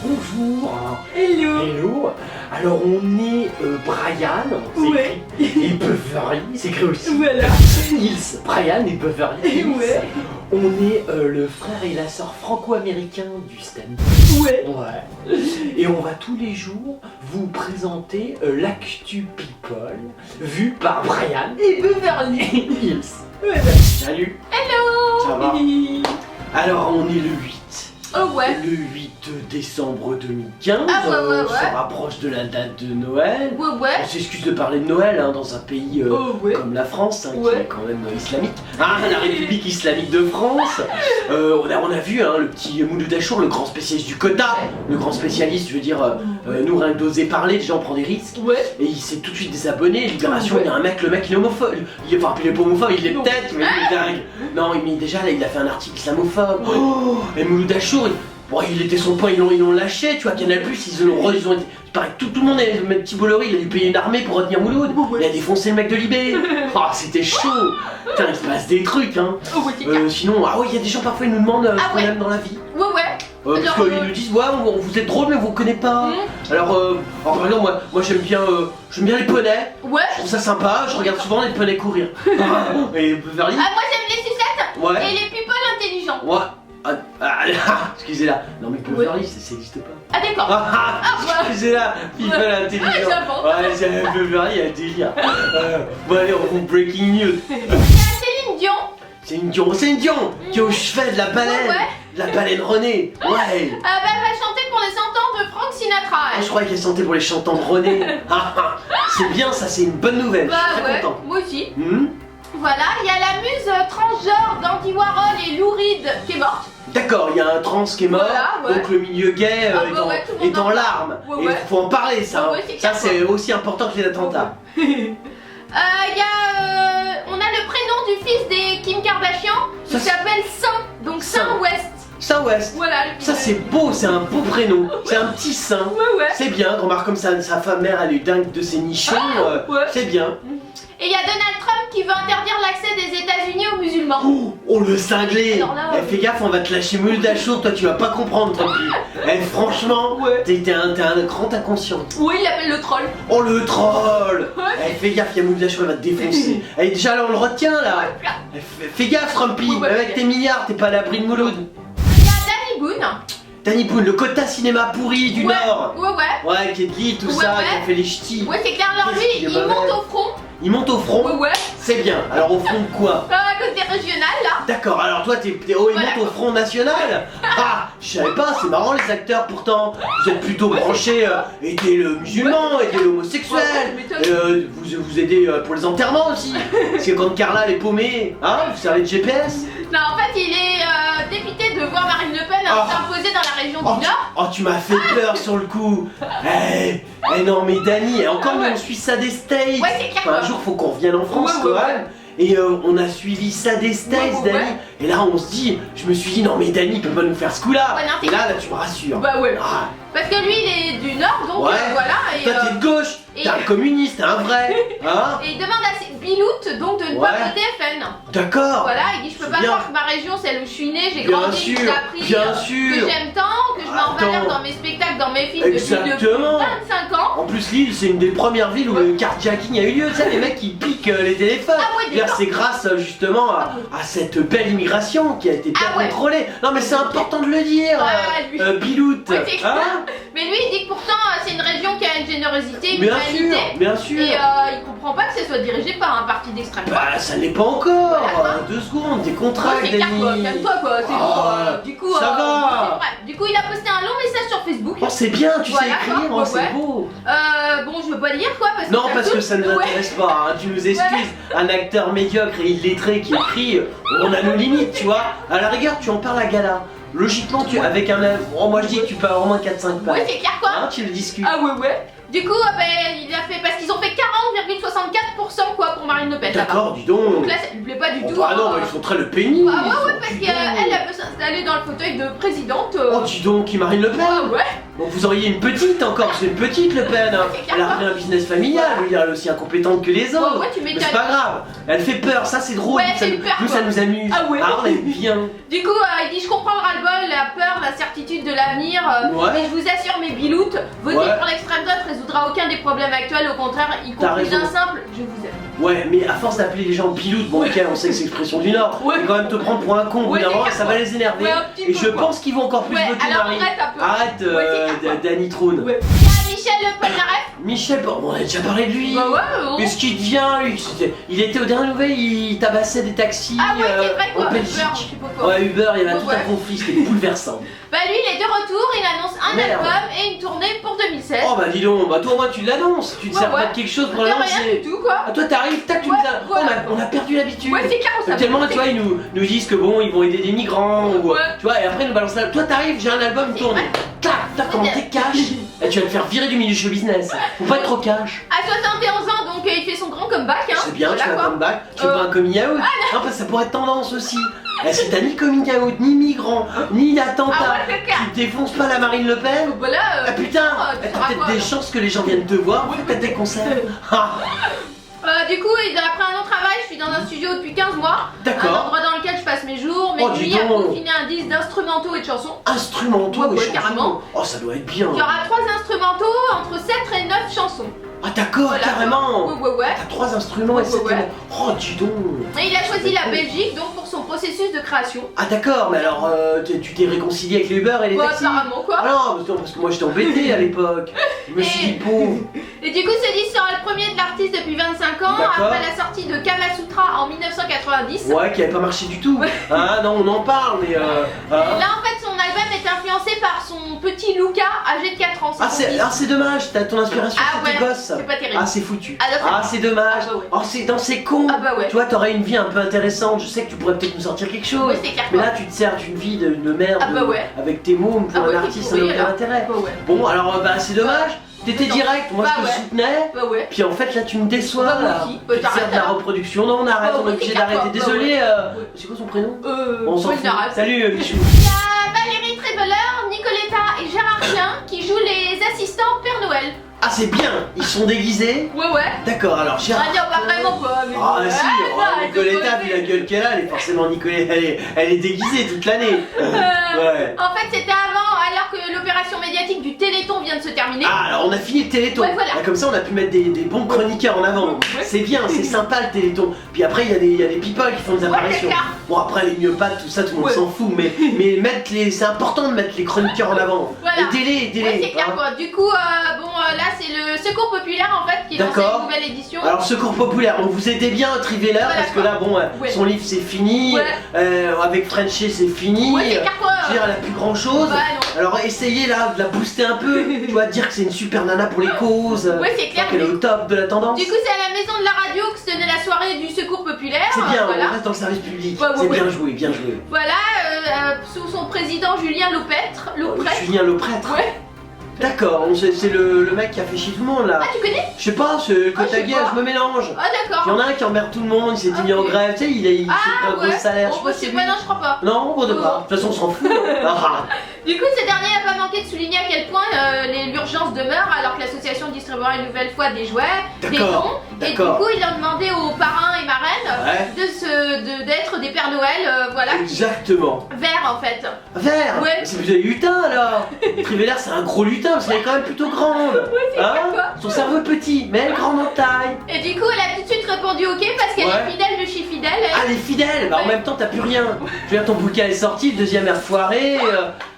Bonjour. Hello. Hello. Alors on est Brian, c'est Ouais. écrit, et Beverly, c'est écrit aussi. Voilà. Nils, Brian et Beverly Hills. Ouais. On est le frère et la sœur franco-américain du stand. Ouais. Ouais. Et on va tous les jours vous présenter l'actu people vu par Brian Et Beverly. Hills. Ouais. Salut. Hello. Ça va? Alors on est le 8. Oh ouais. Le 8 décembre 2015, Ah ouais, ouais, on se ouais. rapproche de la date de Noël. Ouais, ouais. On s'excuse de parler de Noël hein, dans un pays Oh ouais. comme la France, hein, qui Ouais. est quand même islamique. Ah, la République islamique de France. On a vu hein, le petit Mouloud Achour, le grand spécialiste du quota. Le grand spécialiste, je veux dire, nous rien que d'oser parler, déjà on prend des risques. Ouais. Et il s'est tout de suite désabonné. Libération, Ouais. il y a un mec, le mec il est homophobe. Enfin, il est pas homophobe, il est Non. peut-être, mais il est dingue. Non, mais déjà là, il a fait un article islamophobe. Oh, et Mouloud Achour, bon, il était son point, ils l'ont lâché, tu vois, Canal+, ils ont été... Il paraît que tout le monde, le petit Bolloré, il a dû payer une armée pour retenir Mouloud. Ouais. Il a défoncé le mec de Libé. Ah, c'était chaud. Putain, il se passe des trucs, hein. Oh ouais, c'est clair. Sinon, ah ouais, il y a des gens parfois, ils nous demandent ce Ah qu'on ouais. aime dans la vie. Ouais, ouais. Parce Genre, qu'ils nous disent, ouais, vous êtes drôle, mais vous connaissez pas. Alors, par exemple, moi j'aime bien les poneys. Ouais. Je trouve ça sympa, je regarde souvent les poneys courir. Et Beverly. Ah, moi j'aime les sucettes Ouais. et les people intelligents. Ouais. Excusez-la. Non, mais Beverly, ça n'existe pas. Ah, d'accord. Ah, excusez-la, people intelligent. Ouais, j'invente. Ouais, c'est Beverly, il y a un délire. Bon, allez, on vous breaking news. Céline Dion. C'est une Dion qui est au chevet de la baleine. Ouais. De la baleine René. Ouais. Bah, elle va chanter pour les 100 ans de Frank Sinatra. Ah, je croyais qu'elle chantait pour les chantants de René. C'est bien, ça, c'est une bonne nouvelle. Bah, je suis très ouais. content. Moi aussi. Hmm. Voilà, il y a la muse transgenre d'Andy Warhol et Lou Reed qui est morte. D'accord, il y a un trans qui est mort, Voilà, ouais. donc le milieu gay Ah, bah ouais, tout le monde est en en larmes. Ouais, Et ouais. il faut en parler, ça. Ah, hein. ouais, c'est Ça, clair, c'est aussi important que les attentats. On a le prénom du fils des Kim Kardashian qui Ça, s'appelle Saint, donc Saint. Saint West. Ça, West. Voilà. Ça, c'est beau, c'est un beau prénom. C'est un petit sein. Ouais, ouais. C'est bien, remarque comme ça, sa femme mère, elle est dingue de ses nichons. ouais. C'est bien. Et il y a Donald Trump qui veut interdire l'accès des États-Unis aux musulmans. Oh, le cinglé. Alors là, Fais gaffe, on va te lâcher Mouloud Achour, toi tu vas pas comprendre, tranquille. Franchement, Ouais. t'es un grand inconscient. Oui, il l'appelle le troll. Oh, le troll. Ouais. Fais gaffe, il y a Mouloud Achour, il va te défoncer. Allez, déjà là, on le retient, là. Fais gaffe, Trumpy, Ouais, avec tes milliards, t'es pas à l'abri de Mouloud. Il y a Danny Boone. Danny Boone, le quota cinéma pourri du Ouais. Nord. Ouais, ouais. Ouais, qui est de Lille, tout Ouais, ça, ouais. qui a fait les ch'tis. Ouais, c'est clair, alors lui, Qu'est-ce qu'il est il mauvais. monte au front. Il monte au front, Ouais, ouais. c'est bien. Alors au front de quoi? À cause des régionales, là. D'accord, alors toi t'es il Voilà. monte au Front National. Ah, je savais pas, c'est marrant les acteurs pourtant. Vous êtes plutôt branchés, aider le musulman, aider l'homosexuel, Ouais, vous aidez pour les enterrements aussi. Parce que quand Carla elle est paumée, hein, vous servez de GPS. Non, en fait, il est dépité de voir Marine Le Pen Ah. s'imposer dans la région Oh, du Nord. tu m'as fait peur sur le coup. Non mais Dani, encore Ah ouais. on suit ça des States. Ouais, c'est clair. Enfin, un jour faut qu'on revienne en France Ouais, quand ouais, même. Et on a suivi ça des States, Ouais, Dani. ouais. Et là on se dit, je me suis dit non mais Dani peut pas nous faire ce coup là. Ouais, non, c'est Et là tu me rassures. Bah ouais. Ah, Parce que lui, il est du Nord, donc Ouais. voilà. Et, toi t'es de gauche, et- t'es un communiste, t'es un vrai. Hein? et il demande à ses Bilout donc de ne pas Ouais. voter FN. D'accord. Voilà, il dit je peux C'est pas bien. croire que ma région, celle où je suis né, j'ai Bien grandi, sûr, que j'ai appris, bien que sûr. j'aime tant, que je mets en Attends. valeur dans mes spectacles, dans mes films depuis Exactement. 25 ans. En plus Lille c'est une des premières villes où le carjacking a eu lieu, tu sais les mecs qui piquent les téléphones. Ah ouais, D'ailleurs, d'accord. c'est grâce justement Ah ouais. à cette belle immigration qui a été bien Ah ouais. contrôlée. Non mais c'est important de le dire. Ouais, lui. Bilout. Ouais, c'est clair. Hein? Mais lui, il dit que pourtant, c'est une région qui a une générosité, une Bien humanité. sûr, bien sûr. Et il comprend pas que ce soit dirigé par un parti d'extrême droite. Bah ça n'est pas encore. Voilà. 2 secondes, des Ouais, contrats, c'est clair quoi, Dani. calme-toi quoi, c'est Ah, bon. Du coup, ça va. bref. Du coup, il a posté un long message sur Facebook. Oh c'est bien, tu Voilà, sais écrire, quoi, oh, c'est ouais. beau. Bon, je veux pas lire quoi parce que Non, parce que ça ne nous Ouais. intéresse pas, hein. Tu nous excuses. Un acteur médiocre et illettré qui écrit, on a nos limites, tu vois. À la rigueur, tu en parles à gala. Logiquement, avec un. Oh, moi je dis que tu peux avoir au moins 4-5 pages. Ouais, c'est clair quoi. Hein, tu le discutes. Ah ouais, ouais. Du coup, il a fait parce qu'ils ont fait 40,64% quoi pour Marine Le Pen. là-bas. D'accord, dis donc. Donc là, ça lui plaît pas du Oh, tout. bah non, hein. bah, ils sont très le pénis. Ah ouais, ouais, parce Dis qu'elle donc. elle peut s'installer dans le fauteuil de présidente. Oh, dis donc, qui Marine Le Pen. Ah ouais. Donc vous auriez une petite encore, c'est une petite Le Pen. Hein. C'est clair, Elle a quoi. repris un business familial, je veux dire, elle est aussi incompétente que les autres. Ouais, tu Mais m'étonnes. c'est pas grave, elle fait peur, ça c'est drôle. Ouais, ça, elle fait peur, nous quoi. ça nous amuse. Ah ouais. On aime bien. Du coup, il dit je comprends le ras-le-bol, la peur, la certitude de l'avenir, Ouais. mais je vous assure mes biloutes, voter Ouais. pour l'extrême droite résoudra aucun des problèmes actuels, au contraire, y T'as compris raison. d'un simple je vous aime. Ouais, mais à force d'appeler les gens piloutes, bon ok, on sait que c'est expression du Nord, Ouais. mais quand même te prendre pour un con, au bout Ouais, d'un c'est moment, clair, ça va quoi. les énerver. Ouais, un petit Et peu, je quoi. pense qu'ils vont encore plus Ouais, voter alors Marie. arrête un peu. Arrête, Ouais, c'est clair, quoi. Danny Troun. Ouais. Il y a Michel Le Polnareff. Michel, bon, on a déjà parlé de lui. Bah ouais, Qu'est-ce qu'il devient lui? Il était aux dernières nouvelles, il tabassait des taxis Ah ouais, c'est vrai quoi, en Uber, Belgique. je sais pas quoi. Ouais, Uber, il y avait Ouais, tout ouais. un conflit, c'était bouleversant. Bah lui il est de retour, il annonce un Merde. album et une tournée pour 2016. Oh bah dis donc, bah toi au moins tu l'annonces, tu te Ouais, sers pas ouais. de quelque chose pour De rien l'annoncer. du tout quoi. Ah toi t'arrives, tac, tu Ouais, nous as... voilà. on a perdu l'habitude. Ouais c'est clair, on s'appelle. Tellement, tu vois, ils nous disent que bon, ils vont aider des migrants, ou, Ouais. tu vois, et après ils nous balancent là. Toi t'arrives, j'ai un album, C'est tourné. vrai. Tac, comment t'es cash? Et tu vas te faire virer du milieu show business. Faut pas être trop cash. À 71 ans donc il fait son grand comeback hein. C'est bien, Voilà, tu fais un quoi. comeback, tu fais pas un coming out. Non, parce que ça pourrait être tendance aussi. Et si t'as ni coming out, ni migrant, ni d'attentat, Ah ouais, c'est clair. tu défonces pas la Marine Le Pen. Voilà. Ah putain, tu t'as feras peut-être quoi, des là chances que les gens viennent te voir, peut-être des concerts. Ah, Du coup, après un long travail, je suis dans un studio depuis 15 mois. D'accord. Un endroit dans lequel je passe mes jours, mes Oh, dis nuits à donc. peaufiner un disque d'instrumentaux et de chansons. instrumentaux Ouais, et ouais, chansons. carrément. Oh, ça doit être bien. Il y aura 3 instrumentaux entre 7 et 9 chansons. Ah d'accord, Voilà. carrément. Ouais. T'as 3 instruments Ouais, et 7 ouais. Oh, dis donc. Et il a choisi la Belgique donc pour son processus de création. Ah d'accord, mais alors tu t'es réconcilié avec les Uber et les Ouais, taxis? apparemment quoi. Ah non, parce que moi j'étais embêté à l'époque. Je me suis dit pauvre. Et du coup, ce disque sera le premier de l'artiste depuis 25 ans, D'accord. après la sortie de Kama Sutra en 1990. Ouais, qui avait pas marché du tout. Ouais. Ah non, on en parle, mais Et ah. là, en fait, son album est influencé par son petit Luca, âgé de 4 ans. Ah, son fils. c'est dommage, t'as ton inspiration, Ah c'est tes ouais, gosses. c'est pas terrible. Ah, c'est foutu. Ah, là, ça Ah, va. c'est dommage. Ah, bah ouais. Oh, c'est con. Ah bah ouais. Tu vois, t'aurais une vie un peu intéressante. Je sais que tu pourrais peut-être nous sortir quelque chose. Ouais, c'est clair. Mais là, tu te sers d'une vie de merde Ah bah ouais. avec tes mômes pour Ah un ouais, artiste, c'est ça n'a pourri, aucun alors. intérêt. Bah ouais. Bon, alors, bah, c'est dommage. T'étais Non. direct, moi Bah je te ouais. soutenais. Bah ouais. Puis en fait, là, tu me déçois. Bah, moi là. aussi. Bah, Tu te sers t'arrêtes, de la alors. reproduction. Non, on arrête, Bah on est ouais, obligé c'est clair, d'arrêter. quoi. Désolé, Ouais. c'est quoi son prénom? On On s'en fout. arrête. Salut, Michou. Il y a Valérie Tréboleur, Nicoletta et Gérard Klein qui jouent les assistants Père Noël. Ah, c'est bien, ils sont déguisés. Ouais, ouais. D'accord, alors On Gérard. va dire pas vraiment quoi. Mais Ah, ouais. si, non, elle Nicoletta, te vu la gueule qu'elle a, elle est forcément Nicoletta, elle est déguisée toute l'année. Ouais. En fait, c'était alors que l'opération médiatique du Téléthon vient de se terminer. Ah, alors on a fini le Téléthon. Ouais, voilà. Là, comme ça, on a pu mettre des bons chroniqueurs en avant. Ouais. C'est bien, c'est sympa le Téléthon. Puis après, il y a des people qui font des Ouais, apparitions. c'est clair. Bon, après, les myopathes, tout ça, tout le monde Ouais. s'en fout. Mais c'est important de mettre les chroniqueurs en avant. Voilà. Aidez-les. Ouais, c'est clair hein. quoi. Du coup, là, c'est le Secours Populaire en fait qui lance D'accord. une nouvelle édition. Alors, Secours Populaire, on vous aidez bien Triveller Voilà, parce que quoi. là, bon, Ouais. son livre c'est fini. Ouais. Avec Frenchy, c'est fini. Ouais, c'est clair quoi. Je veux dire, elle a plus grand chose. Bah, non. Alors essayez là de la booster un peu, tu vois, dire que c'est une super nana pour les causes, Ouais, c'est clair. qu'elle est au top de la tendance. Du coup, c'est à la maison de la radio que se tenait la soirée du Secours Populaire. C'est bien, voilà. on reste dans le service public. Ouais, c'est ouais, bien joué, bien joué. Voilà, sous son président Julien Lauprêtre. Julien Le Prêtre. Ouais. D'accord, c'est le mec qui a fait chier tout le monde là. Ah, tu connais? Je sais pas, c'est le Ah, je sais Cotaguer, pas. je me mélange. Ah, Il y d'accord. en a un qui emmerde tout le monde, il s'est Ah, mis en ok. grève, tu sais, il s'est pris Ah, un gros ouais. salaire. Bon, je sais bah, pas si c'est c'est pas, lui. non, je crois pas. Non, bon de Oh. pas. De toute façon, on s'en fout. Ah. Du coup, ce dernier n'a pas manqué de souligner à quel point l'urgence demeure alors que l'association distribuera une nouvelle fois des jouets, des D'accord, dons. Et du d'accord. coup, il a demandé aux parrains et marraines d'être des Pères Noël, voilà, Exactement. verts en fait. Vert. Ouais. C'est plutôt des lutins alors. Triveller c'est un gros lutin parce qu'elle est quand même plutôt grande. c'est clair, quoi. Son cerveau est petit, mais elle est grande en taille. Et du coup, elle a tout de suite répondu ok parce qu'elle Ouais. est fidèle de chez fidèle. elle. Ah, elle est fidèle. Bah, en Ouais. même temps, t'as plus rien. Je veux dire, ton bouquin est sorti, le deuxième est foiré.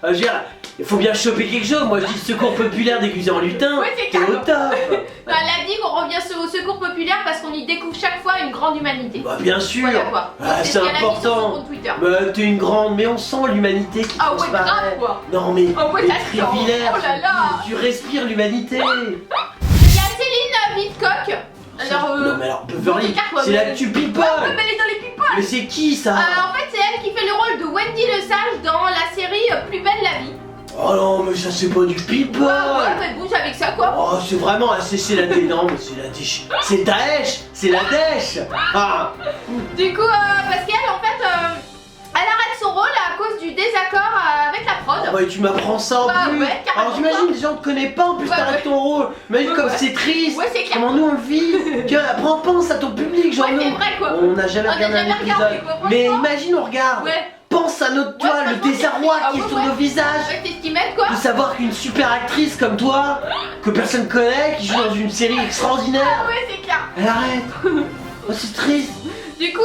Je veux dire, il faut bien choper quelque chose. Moi, je dis secours populaire déguisé en lutin. Ouais, c'est T'es au clair. top. Elle a dit qu'on revient au Secours Populaire parce qu'on y découvre chaque fois une grande humanité. Bah, bien sûr. Voilà quoi. Ah, C'est c'est ce qu'elle a dit sur son important. compte Twitter. Bah, t'es une grande, mais on sent l'humanité qui Ah ouais, transparaît. grave quoi. Non, mais Ah ouais, les ça sent. Triveller, Oh là là. tu respires l'humanité. Il y a Céline Vidcock. Alors, Non, mais alors, Beverly, c'est clair, quoi, c'est mais- la tu people. Ouais, mais elle est dans les people. Mais c'est qui ça? En fait, c'est elle qui fait le rôle de Wendy le Sage dans la série Plus belle la vie. Oh non, mais ça c'est pas du people. Ouais, mais bouge avec ça quoi. Oh, c'est vraiment c'est la dé... Non, mais c'est la dèche. C'est Daesh. C'est la dèche. Ah. Du coup, parce qu'elle, en fait, elle arrête son rôle à cause du désaccord avec la prod. Ouais, tu m'apprends ça en Bah plus. ouais, carrément. Alors j'imagine, les gens te connaissent pas, en plus Ouais, t'arrêtes ouais. ton rôle. Imagine Ouais, comme ouais. c'est triste. Ouais, c'est clair. Comment nous on le vit. Tiens, pense à ton public, genre Ouais, nous. c'est vrai, quoi. On n'a jamais On n'a regardé un jamais regardé, épisode. quoi, Mais franchement. imagine, on regarde. Ouais. Pense à notre toile, le franchement, désarroi c'est- qui est ah, sur ouais, nos ouais. visages. Ouais, c'est ce qu'ils mettent, quoi. De savoir qu'une super actrice comme toi, que personne connaît, qui joue dans une série extraordinaire, Ouais, c'est clair. elle arrête. Oh, c'est triste. Du coup,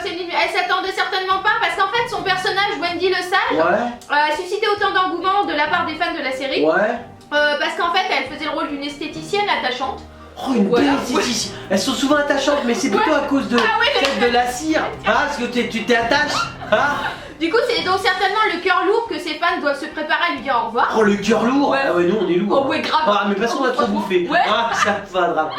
elle s'attendait certainement pas parce qu'en fait, son personnage, Wendy le Sage, Ouais, a suscité autant d'engouement de la part des fans de la série. ouais. Parce qu'en fait, elle faisait le rôle d'une esthéticienne attachante. Oh, une Voilà. belle esthéticienne. Elles sont souvent attachantes, mais c'est plutôt à cause de celle de la cire. Ah, parce que tu t'attaches. Ah, Du coup, c'est donc certainement le cœur lourd que ses fans doivent se préparer à lui dire au revoir. oh, le cœur lourd. Ouais. Ah ouais, nous on est lourd. Oh ouais, grave. Ah, mais parce qu'on a trop Franchement. bouffé. Ouais. Ah, ça va, pas.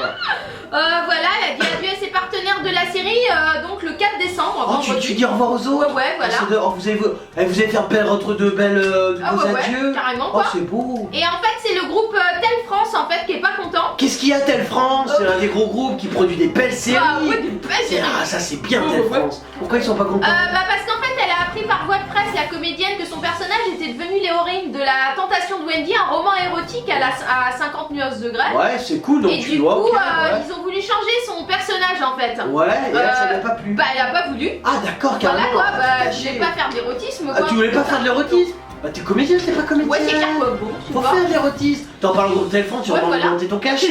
Voilà, elle a dit adieu à ses partenaires de la série, donc le 4 décembre. Oh, vendredi. tu dis au revoir aux autres. Ouais, voilà. Oh, vous allez faire entre deux belles Ah beaux ouais, adieux. ouais, carrément Oh, quoi. c'est beau. Et en fait, c'est le groupe Tel France en fait qui est pas content. Qu'est-ce qu'il y a, Tel France? C'est un des gros groupes qui produit des belles séries. Ah ouais, des belles séries. Ah, ça c'est bien, Ouais, Tel ouais. France. Pourquoi ils sont pas contents? Parce qu'en fait, elle a appris par voie de presse, la comédienne, que son personnage était devenu l'héroïne de La Tentation de Wendy, un roman érotique à 50 nuances degrés. Ouais, c'est cool, donc Et tu du dois. coup, ok, ouais. ils ont voulu changer son personnage en fait. Ouais, et elle, ça Euh, n'a pas plu. Bah, elle a pas voulu. Ah, d'accord, Voilà carrément. quoi, Ah, bah, t'es je vais caché. pas faire d'érotisme Ah, quoi. tu voulais pas faire de l'érotisme? Bah, t'es comédienne, t'es pas comédienne. Ouais, c'est clair quoi, bon, tu Faut vois. faire de l'érotisme. T'en parles au groupe Tel France, tu vas Ouais, voilà. monter ton cachet.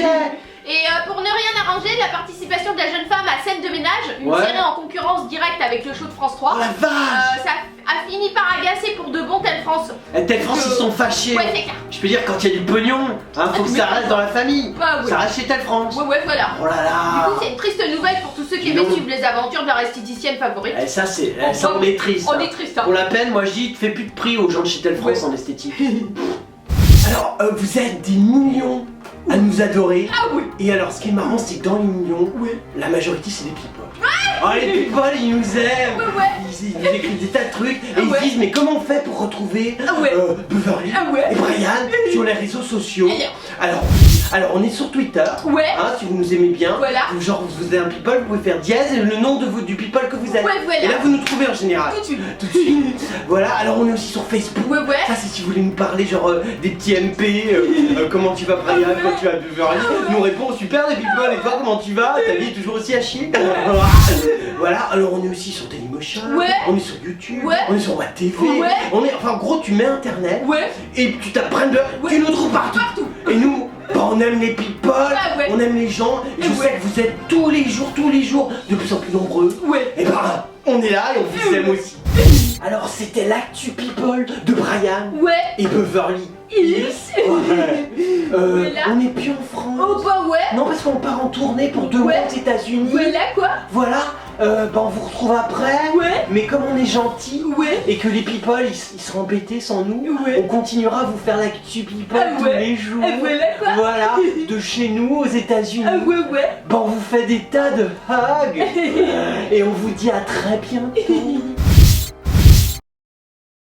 Et pour ne rien arranger, la participation de la jeune femme à Scène de ménage, une Ouais. série en concurrence directe avec le show de France 3, Oh la vache. ça a fini par agacer pour de bon Tel France. Et Tel France, ils sont fâchés. Ouais, c'est clair. Je peux dire, quand il y a du pognon, hein, faut que ça reste dans la famille. Bah, ouais. Ça reste chez Tel France. Ouais, voilà. Oh là Du là. coup, c'est une triste nouvelle pour tous ceux qui Dis aimaient donc. suivre les aventures de leur esthéticienne favorite. Eh, ça, on est triste. On hein. est triste, hein. Pour la peine, moi je dis, fais plus de prix aux gens de chez Tel France Ouais. en esthétique. Alors, vous êtes des millions à nous adorer. Ah oui. Et alors, ce qui est marrant, c'est que dans les millions, la majorité, c'est des people. Ah, les people, ils nous aiment. Ouais. Ils nous écrivent des tas de trucs et Ah ils ouais. se disent, mais comment on fait pour retrouver Ah ouais. Beverly Ah ouais. et Brian sur les réseaux sociaux? Alors, on est sur Twitter. Ouais. Hein, si vous nous aimez bien, Voilà. genre vous êtes un people, vous pouvez faire dièse et le nom du people que vous êtes. Ouais, voilà. Et là, vous nous trouvez en général. Tout de suite. Tout de suite. Voilà, alors on est aussi sur Facebook. Ouais. Ça, c'est si vous voulez nous parler, genre des petits MP, comment tu vas, Brian, Ah ouais. quand tu vas à Beverly. Ah ouais. Nous répond super les people, et toi, comment tu vas? Ta vie est toujours aussi à chier. Voilà, alors on est aussi sur Dailymotion, Ouais. on est sur YouTube, Ouais. on est sur WebTV, Ouais. enfin en gros, tu mets internet Ouais. et tu t'apprends de. Ouais. Tu nous trouves partout. Partout. Et nous, bah, on aime les people, Ah ouais. on aime les gens, et je Ouais. sais que vous êtes tous les jours, de plus en plus nombreux. Ouais. Et bah, on est là et on vous aime aussi. Alors, c'était l'actu people de Brian Ouais. et Beverly. Hills. Ouais. Voilà. On n'est plus en France. Oh bah ouais. Non, parce qu'on part en tournée pour 2 mois Ouais. aux États-Unis. Voilà quoi. Voilà, bah on vous retrouve après. Ouais. Mais comme on est gentil Ouais. et que les people ils seront embêtés sans nous, Ouais. on continuera à vous faire l'actu people Ah tous ouais. les jours. Et voilà quoi. Voilà, de chez nous aux États-Unis. Ah ouais. Bah on vous fait des tas de hugs et on vous dit à très bientôt.